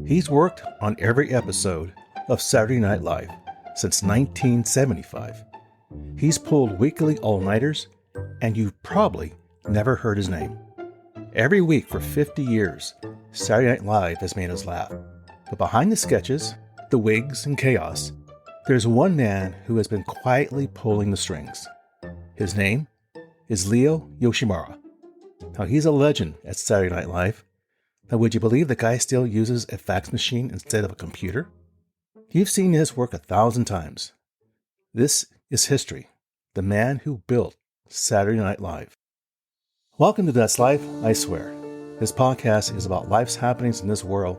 He's worked on every episode of Saturday Night Live since 1975. He's pulled weekly all-nighters, and you've probably never heard his name. Every week for 50 years, Saturday Night Live has made us laugh. But behind the sketches, the wigs, and chaos, there's one man who has been quietly pulling the strings. His name is Leo Yoshimura. Now, he's a legend at Saturday Night Live. Now, would you believe the guy still uses a fax machine instead of a computer? You've seen his work 1,000 times. This is history, the man who built Saturday Night Live. Welcome to That's Life, I Swear. This podcast is about life's happenings in this world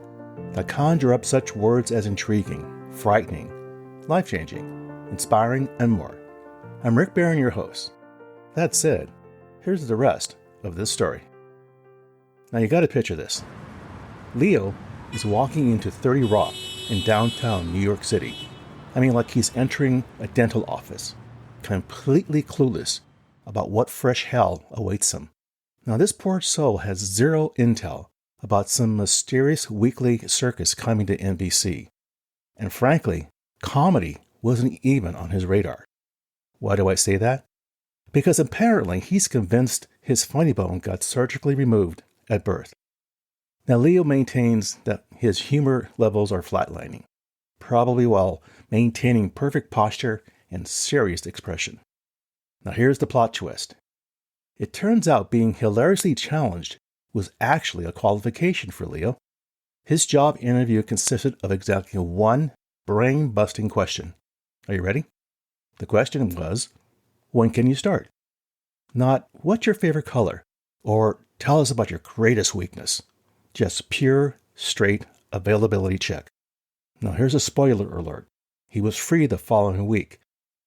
that conjure up such words as intriguing, frightening, life-changing, inspiring, and more. I'm Rick Barron, your host. That said, here's the rest of this story. Now you gotta picture this. Leo is walking into 30 Rock in downtown New York City. I mean, like he's entering a dental office, completely clueless about what fresh hell awaits him. Now, this poor soul has zero intel about some mysterious weekly circus coming to NBC. And frankly, comedy wasn't even on his radar. Why do I say that? Because apparently he's convinced his funny bone got surgically removed at birth. Now, Leo maintains that his humor levels are flatlining, probably while maintaining perfect posture and serious expression. Now, here's the plot twist. It turns out being hilariously challenged was actually a qualification for Leo. His job interview consisted of exactly one brain-busting question. Are you ready? The question was, when can you start? Not, what's your favorite color? Or tell us about your greatest weakness. Just pure, straight availability check. Now here's a spoiler alert. He was free the following week,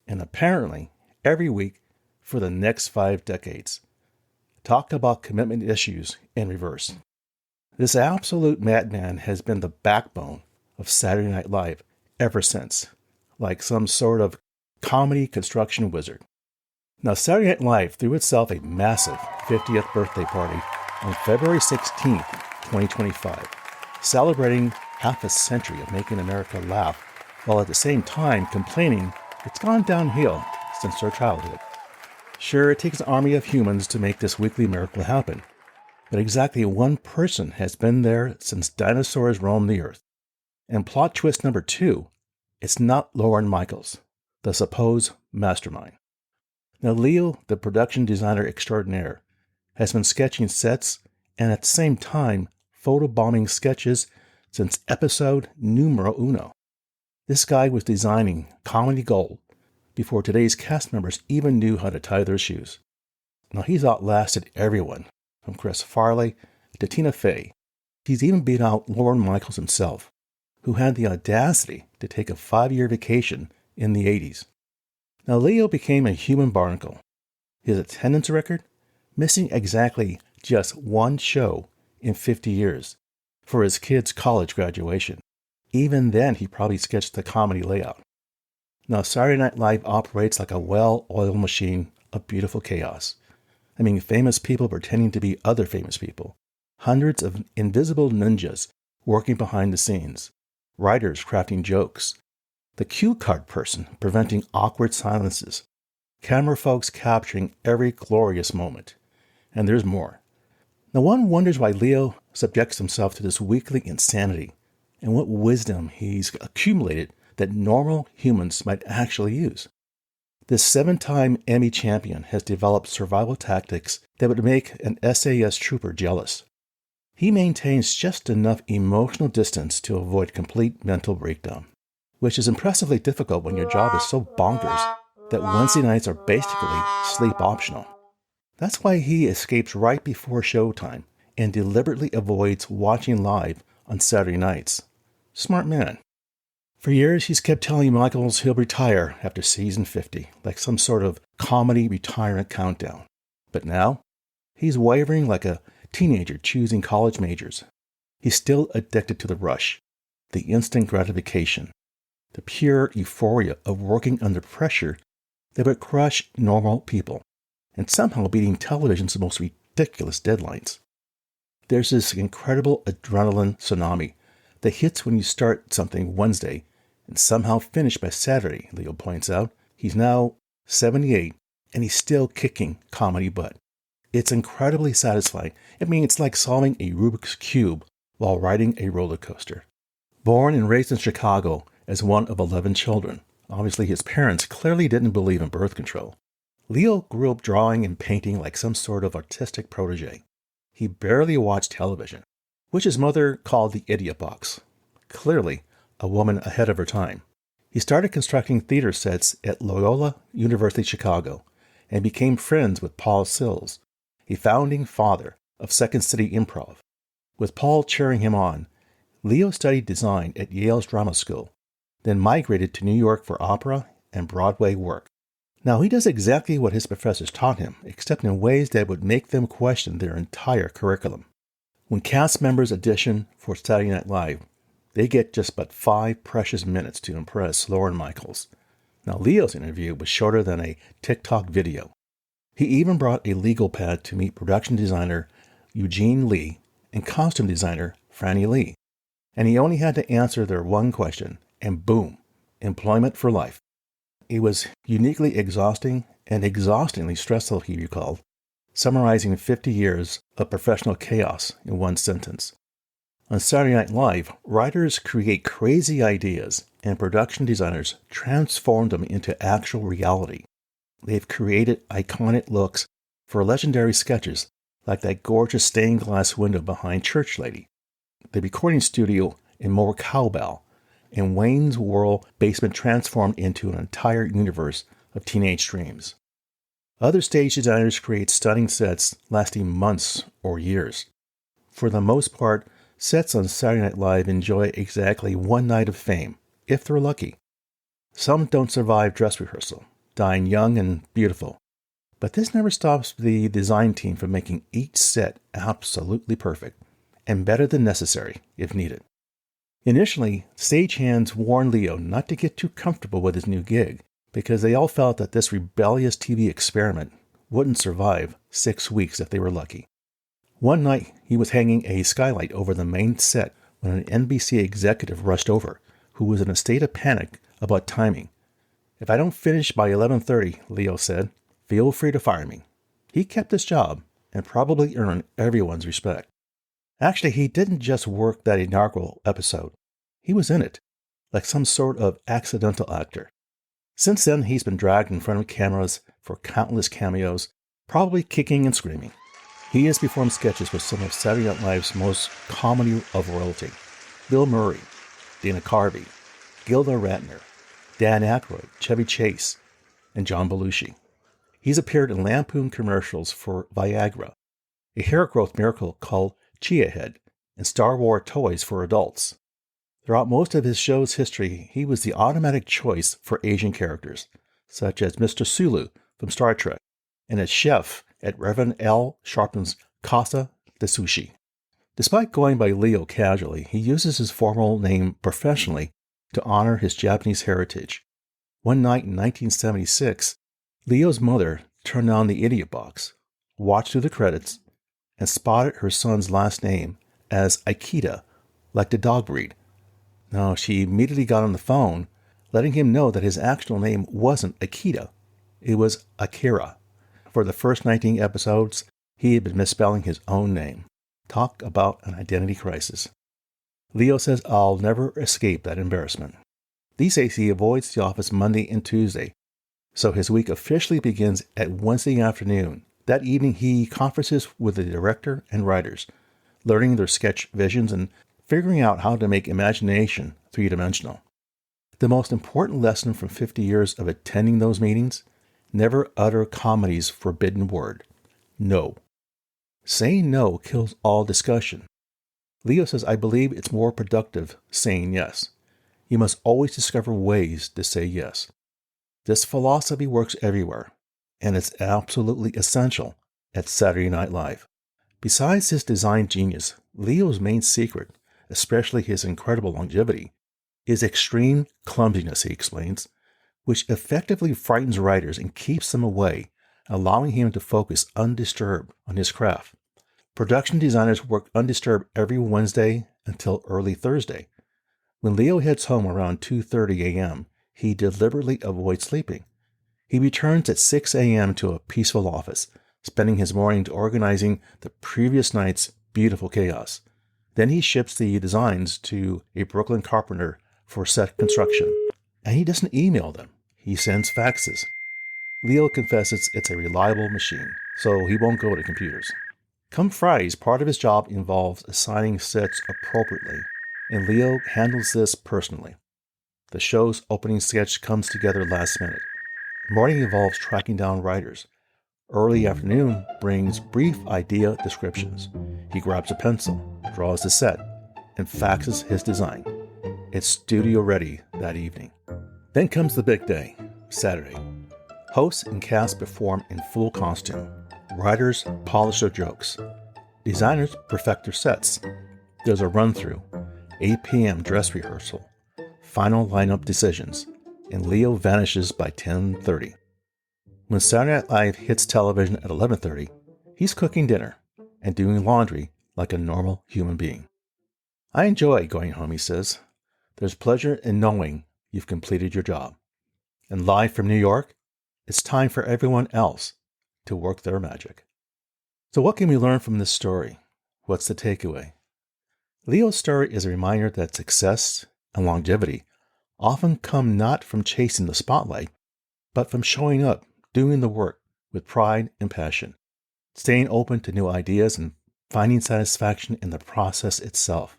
and apparently every week for the next 5 decades. Talk about commitment issues in reverse. This absolute madman has been the backbone of Saturday Night Live ever since, like some sort of comedy construction wizard. Now, Saturday Night Live threw itself a massive 50th birthday party on February 16th, 2025, celebrating half a century of making America laugh, while at the same time complaining it's gone downhill since their childhood. Sure, it takes an army of humans to make this weekly miracle happen, but exactly one person has been there since dinosaurs roamed the earth. And plot twist number 2, it's not Lorne Michaels, the supposed mastermind. Now, Leo, the production designer extraordinaire, has been sketching sets and at the same time photobombing sketches since episode numero uno. This guy was designing comedy gold before today's cast members even knew how to tie their shoes. Now, he's outlasted everyone, from Chris Farley to Tina Fey. He's even beat out Lorne Michaels himself, who had the audacity to take a 5-year vacation in the 80s. Now, Leo became a human barnacle. His attendance record, missing exactly just one show in 50 years for his kid's college graduation. Even then, he probably sketched the comedy layout. Now, Saturday Night Live operates like a well-oiled machine of beautiful chaos. I mean, famous people pretending to be other famous people. Hundreds of invisible ninjas working behind the scenes. Writers crafting jokes. The cue card person preventing awkward silences. Camera folks capturing every glorious moment. And there's more. Now, one wonders why Leo subjects himself to this weekly insanity and what wisdom he's accumulated that normal humans might actually use. This 7-time Emmy champion has developed survival tactics that would make an SAS trooper jealous. He maintains just enough emotional distance to avoid complete mental breakdown, which is impressively difficult when your job is so bonkers that Wednesday nights are basically sleep optional. That's why he escapes right before showtime and deliberately avoids watching live on Saturday nights. Smart man. For years, he's kept telling Michaels he'll retire after season 50, like some sort of comedy retirement countdown. But now, he's wavering like a teenager choosing college majors. He's still addicted to the rush, the instant gratification, the pure euphoria of working under pressure that would crush normal people, and somehow beating television's most ridiculous deadlines. There's this incredible adrenaline tsunami The hits when you start something Wednesday and somehow finish by Saturday, Leo points out. He's now 78 and he's still kicking comedy butt. It's incredibly satisfying. I mean, it's like solving a Rubik's Cube while riding a roller coaster. Born and raised in Chicago as one of 11 children, obviously his parents clearly didn't believe in birth control. Leo grew up drawing and painting like some sort of artistic protege. He barely watched television, which his mother called the idiot box. Clearly, a woman ahead of her time. He started constructing theater sets at Loyola University Chicago and became friends with Paul Sills, a founding father of Second City Improv. With Paul cheering him on, Leo studied design at Yale's Drama School, then migrated to New York for opera and Broadway work. Now, he does exactly what his professors taught him, except in ways that would make them question their entire curriculum. When cast members audition for Saturday Night Live, they get just but 5 precious minutes to impress Lorne Michaels. Now, Leo's interview was shorter than a TikTok video. He even brought a legal pad to meet production designer Eugene Lee and costume designer Franny Lee. And he only had to answer their one question, and boom, employment for life. It was uniquely exhausting and exhaustingly stressful, he recalled, summarizing 50 years of professional chaos in one sentence. On Saturday Night Live, writers create crazy ideas and production designers transform them into actual reality. They've created iconic looks for legendary sketches like that gorgeous stained glass window behind Church Lady, the recording studio in More Cowbell, and Wayne's World basement transformed into an entire universe of teenage dreams. Other stage designers create stunning sets lasting months or years. For the most part, sets on Saturday Night Live enjoy exactly one night of fame, if they're lucky. Some don't survive dress rehearsal, dying young and beautiful. But this never stops the design team from making each set absolutely perfect, and better than necessary if needed. Initially, stagehands warned Leo not to get too comfortable with his new gig, because they all felt that this rebellious TV experiment wouldn't survive 6 weeks if they were lucky. One night, he was hanging a skylight over the main set when an NBC executive rushed over, who was in a state of panic about timing. "If I don't finish by 11:30, Leo said, "feel free to fire me." He kept his job and probably earned everyone's respect. Actually, he didn't just work that inaugural episode. He was in it, like some sort of accidental actor. Since then, he's been dragged in front of cameras for countless cameos, probably kicking and screaming. He has performed sketches with some of Saturday Night Live's most comedy of royalty: Bill Murray, Dana Carvey, Gilda Radner, Dan Aykroyd, Chevy Chase, and John Belushi. He's appeared in Lampoon commercials for Viagra, a hair growth miracle called Chia Head, and Star Wars toys for adults. Throughout most of his show's history, he was the automatic choice for Asian characters, such as Mr. Sulu from Star Trek, and as chef at Reverend L. Sharpton's Casa de Sushi. Despite going by Leo casually, he uses his formal name professionally to honor his Japanese heritage. One night in 1976, Leo's mother turned on the idiot box, watched through the credits, and spotted her son's last name as Akita, like the dog breed. Now, she immediately got on the phone, letting him know that his actual name wasn't Akita. It was Akira. For the first 19 episodes, he had been misspelling his own name. Talk about an identity crisis. Leo says, "I'll never escape that embarrassment." These days, he avoids the office Monday and Tuesday, so his week officially begins at Wednesday afternoon. That evening, he conferences with the director and writers, learning their sketch visions and figuring out how to make imagination three-dimensional. The most important lesson from 50 years of attending those meetings: never utter comedy's forbidden word: no. Saying no kills all discussion. Leo says, "I believe it's more productive saying yes. You must always discover ways to say yes." This philosophy works everywhere, and it's absolutely essential at Saturday Night Live. Besides his design genius, Leo's main secret, especially his incredible longevity, is extreme clumsiness, he explains, which effectively frightens writers and keeps them away, allowing him to focus undisturbed on his craft. Production designers work undisturbed every Wednesday until early Thursday, When Leo heads home around 2:30 a.m., he deliberately avoids sleeping. He returns at 6 a.m. to a peaceful office, spending his mornings organizing the previous night's beautiful chaos. Then he ships the designs to a Brooklyn carpenter for set construction. And he doesn't email them. He sends faxes. Leo confesses it's a reliable machine, so he won't go to computers. Come Fridays, part of his job involves assigning sets appropriately, and Leo handles this personally. The show's opening sketch comes together last minute. Morning involves tracking down writers. Early afternoon brings brief idea descriptions. He grabs a pencil, draws the set, and faxes his design. It's studio ready that evening. Then comes the big day, Saturday. Hosts and cast perform in full costume. Writers polish their jokes. Designers perfect their sets. There's a run-through, 8 p.m. dress rehearsal, final lineup decisions, and Leo vanishes by 10:30. When Saturday Night Live hits television at 11:30, he's cooking dinner and doing laundry like a normal human being. I enjoy going home, he says. There's pleasure in knowing you've completed your job. And live from New York, it's time for everyone else to work their magic. So what can we learn from this story? What's the takeaway? Leo's story is a reminder that success and longevity often come not from chasing the spotlight, but from showing up, doing the work with pride and passion, staying open to new ideas and finding satisfaction in the process itself.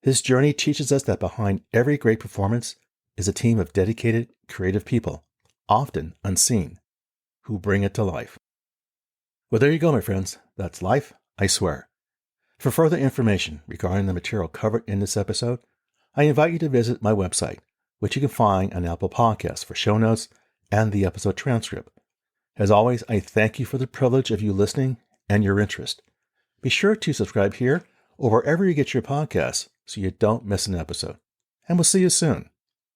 His journey teaches us that behind every great performance is a team of dedicated, creative people, often unseen, who bring it to life. Well, there you go, my friends. That's life, I swear. For further information regarding the material covered in this episode, I invite you to visit my website, which you can find on Apple Podcasts for show notes and the episode transcript. As always, I thank you for the privilege of you listening and your interest. Be sure to subscribe here or wherever you get your podcasts so you don't miss an episode. And we'll see you soon.